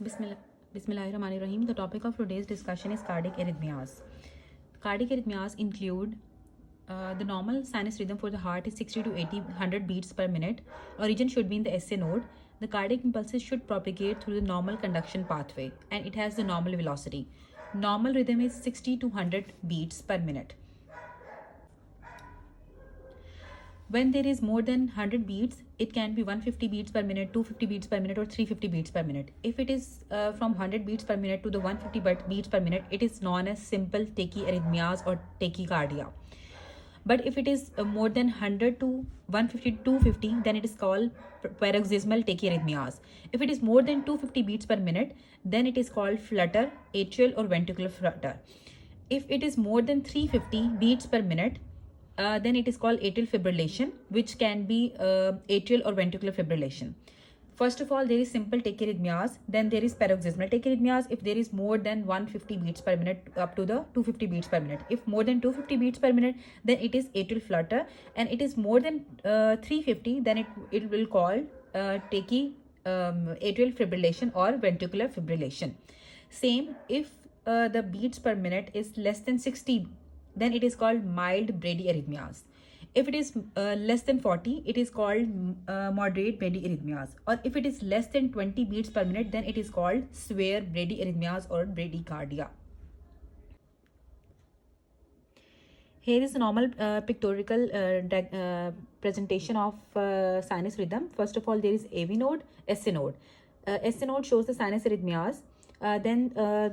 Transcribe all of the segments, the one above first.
Bismillah, Bismillahirrahmanirrahim. The topic of today's discussion is cardiac arrhythmias. Cardiac arrhythmias include the normal sinus rhythm for the heart is 60 to 80 100 beats per minute. Origin should be in the SA node. The cardiac impulses should propagate through the normal conduction pathway and it has the normal velocity. Normal rhythm is 60 to 100 beats per minute. When there is more than 100 beats, it can be 150 beats per minute, 250 beats per minute or 350 beats per minute. If it is from 100 beats per minute to the 150 beats per minute, it is known as simple tachyarrhythmias or tachycardia. But if it is more than 100 to 150 to 250, then it is called paroxysmal tachyarrhythmias. If it is more than 250 beats per minute, then it is called flutter, atrial or ventricular flutter. If it is more than 350 beats per minute, then it is called atrial fibrillation, which can be atrial or ventricular fibrillation. First of all, there is simple tachyarrhythmias, then there is paroxysmal tachyarrhythmias if there is more than 150 beats per minute up to the 250 beats per minute. If more than 250 beats per minute, then it is atrial flutter, and it is more than 350, then it will call atrial fibrillation or ventricular fibrillation. Same if the beats per minute is less than 60, then it is called mild bradyarrhythmias. If it is less than 40, it is called moderate bradyarrhythmias. Or if it is less than 20 beats per minute, then it is called severe bradyarrhythmias or bradycardia. Here is a normal pictorial presentation of sinus rhythm. First of all, there is AV node, SA node. SA node shows the sinus arrhythmias. Then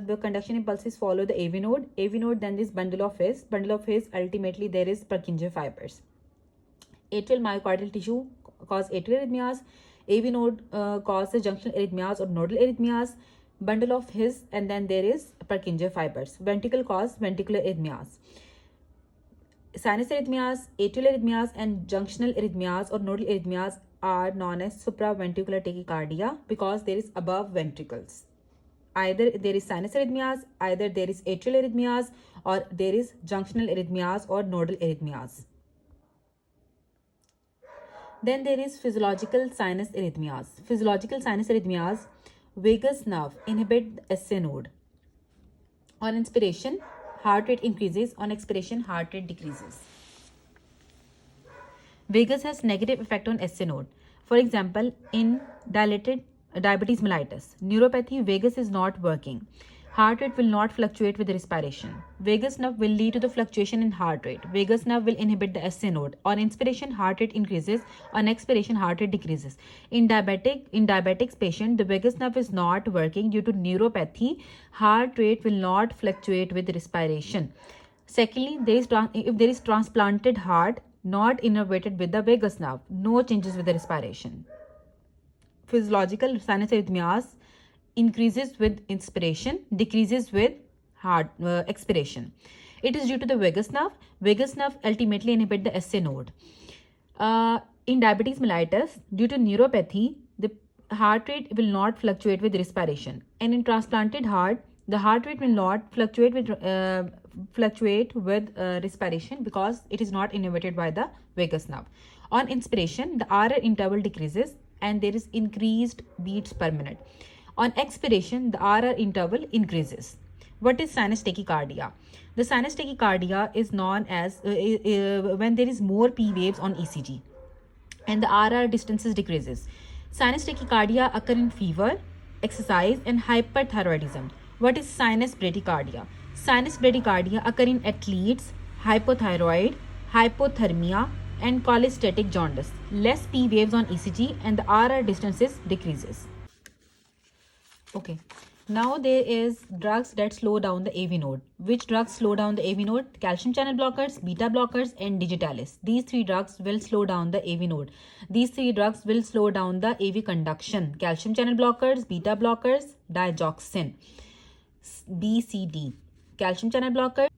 the conduction impulses follow the AV node. AV node, then this bundle of his. Bundle of his, ultimately there is Purkinje fibers. Atrial myocardial tissue cause atrial arrhythmias. AV node cause the junctional arrhythmias or nodal arrhythmias. Bundle of his, and then there is Purkinje fibers. Ventricle cause ventricular arrhythmias. Sinus arrhythmias, atrial arrhythmias, and junctional arrhythmias or nodal arrhythmias are known as supraventricular tachycardia because there is above ventricles. Either there is sinus arrhythmias, either there is atrial arrhythmias, or there is junctional arrhythmias or nodal arrhythmias. Then there is physiological sinus arrhythmias. Physiological sinus arrhythmias, vagus nerve inhibit the SA node. On inspiration, heart rate increases. On expiration, heart rate decreases. Vagus has negative effect on SA node. For example, in dilated diabetes mellitus, neuropathy, vagus is not working. Heart rate will not fluctuate with respiration. Vagus nerve will lead to the fluctuation in heart rate. Vagus nerve will inhibit the SA node. On inspiration, heart rate increases. On expiration, heart rate decreases. In diabetics patient, the vagus nerve is not working due to neuropathy. Heart rate will not fluctuate with respiration. Secondly, if there is transplanted heart not innervated with the vagus nerve, no changes with the respiration. Physiological sinus arrhythmias increases with inspiration, decreases with expiration. It is due to the vagus nerve. Vagus nerve ultimately inhibit the SA node. In diabetes mellitus, due to neuropathy, the heart rate will not fluctuate with respiration. And in transplanted heart, the heart rate will not fluctuate with respiration because it is not innervated by the vagus nerve. On inspiration, the RR interval decreases and there is increased beats per minute. On expiration, the RR interval increases. What is sinus tachycardia? The sinus tachycardia is known as when there is more P waves on ECG and the RR distances decreases. Sinus tachycardia occur in fever, exercise, and hyperthyroidism. What is sinus bradycardia? Sinus bradycardia occur in athletes, hypothyroid, hypothermia, and cholestatic jaundice. Less P waves on ECG and the RR distances decreases. Okay. Now there is drugs that slow down the AV node. Which drugs slow down the AV node? Calcium channel blockers, beta blockers, and digitalis. These three drugs will slow down the AV node. These three drugs will slow down the AV conduction. Calcium channel blockers, beta blockers, digoxin, BCD. Calcium channel blocker.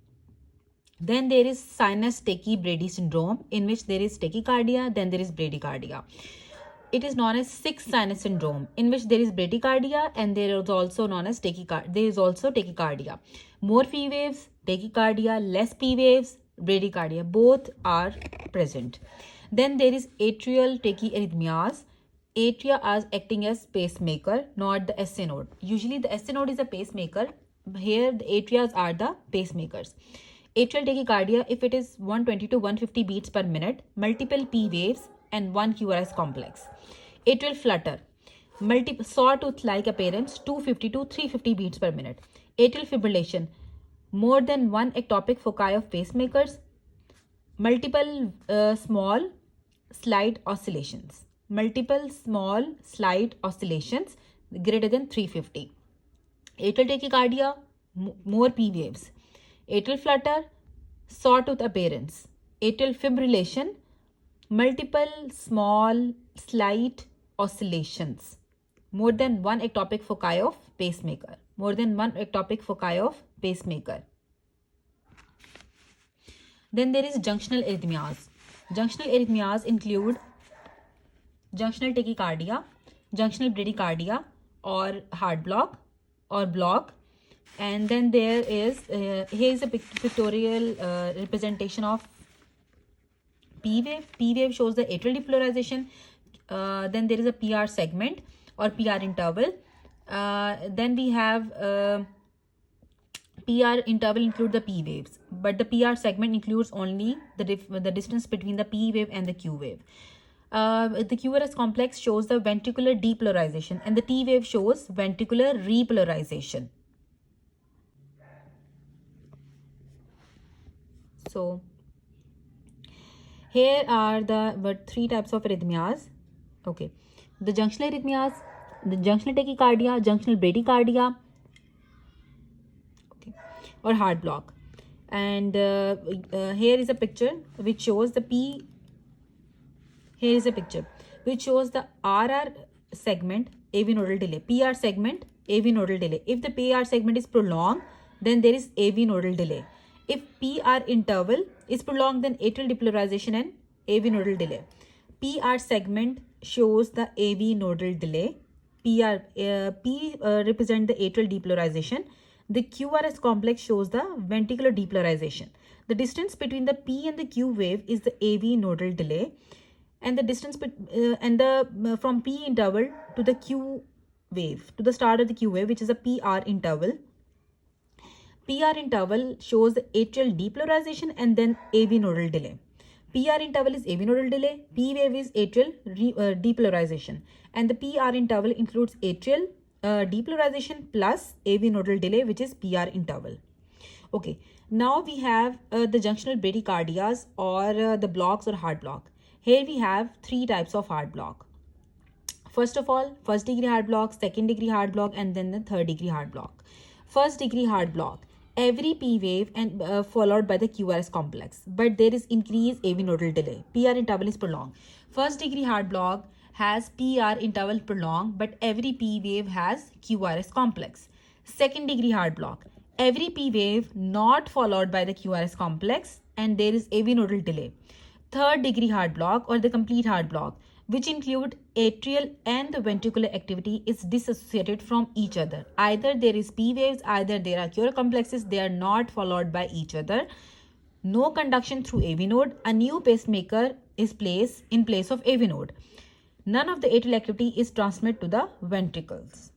Then there is sinus tachybrady syndrome, in which there is tachycardia, then there is bradycardia. It is known as sixth sinus syndrome, in which there is bradycardia and there is also known as tachycardia. More P waves, tachycardia, less P waves, bradycardia, both are present. Then there is atrial tachyarrhythmias. atria are acting as pacemaker, not the SA node. Usually the SA node is a pacemaker. Here the atrias are the pacemakers. Atrial tachycardia, if it is 120 to 150 beats per minute, multiple P waves and one QRS complex. Atrial flutter, sawtooth-like appearance, 250 to 350 beats per minute. Atrial fibrillation, more than one ectopic foci of pacemakers, multiple small slight oscillations. Multiple small slight oscillations greater than 350. Atrial tachycardia, more P waves. Atrial flutter, sawtooth appearance. Atrial fibrillation, multiple small slight oscillations. More than one ectopic foci of pacemaker. More than one ectopic foci of pacemaker. Then there is junctional arrhythmias. Junctional arrhythmias include junctional tachycardia, junctional bradycardia, or heart block or block. And then there is here is a pictorial representation of P wave. P wave shows the atrial depolarization. Then there is a PR segment or PR interval. Then we have PR interval include the P waves, but the PR segment includes only the distance between the P wave and the Q wave. The QRS complex shows the ventricular depolarization and the T wave shows ventricular repolarization. So here are the three types of arrhythmias. Okay, the junctional arrhythmias, the junctional tachycardia, junctional bradycardia, okay, or heart block. And here is a picture which shows the P. Here is a picture which shows the RR segment AV nodal delay, PR segment AV nodal delay. If the PR segment is prolonged, then there is AV nodal delay. If PR interval is prolonged, then atrial depolarization and AV nodal delay. PR segment shows the AV nodal delay. P represent the atrial depolarization. The QRS complex shows the ventricular depolarization. The distance between the P and the Q wave is the AV nodal delay, and the distance from P interval to the Q wave, to the start of the Q wave, which is a PR interval. PR interval shows the atrial depolarization and then AV nodal delay. PR interval is AV nodal delay, P wave is atrial depolarization, and the PR interval includes atrial depolarization plus AV nodal delay, which is PR interval. Okay, now we have the junctional bradycardias or the blocks or heart block. Here we have three types of heart block. First of all, first degree heart block, second degree heart block, and then the third degree heart block. First degree heart block, every P wave and followed by the QRS complex, but there is increased AV nodal delay. PR interval is prolonged. First degree heart block has PR interval prolonged, but every P wave has QRS complex. Second degree heart block, every P wave not followed by the QRS complex, and there is AV nodal delay. Third degree heart block or the complete heart block, which include atrial and the ventricular activity, is dissociated from each other. Either there is P waves, either there are QRS complexes, they are not followed by each other. No conduction through AV node. A new pacemaker is placed in place of AV node. None of the atrial activity is transmitted to the ventricles.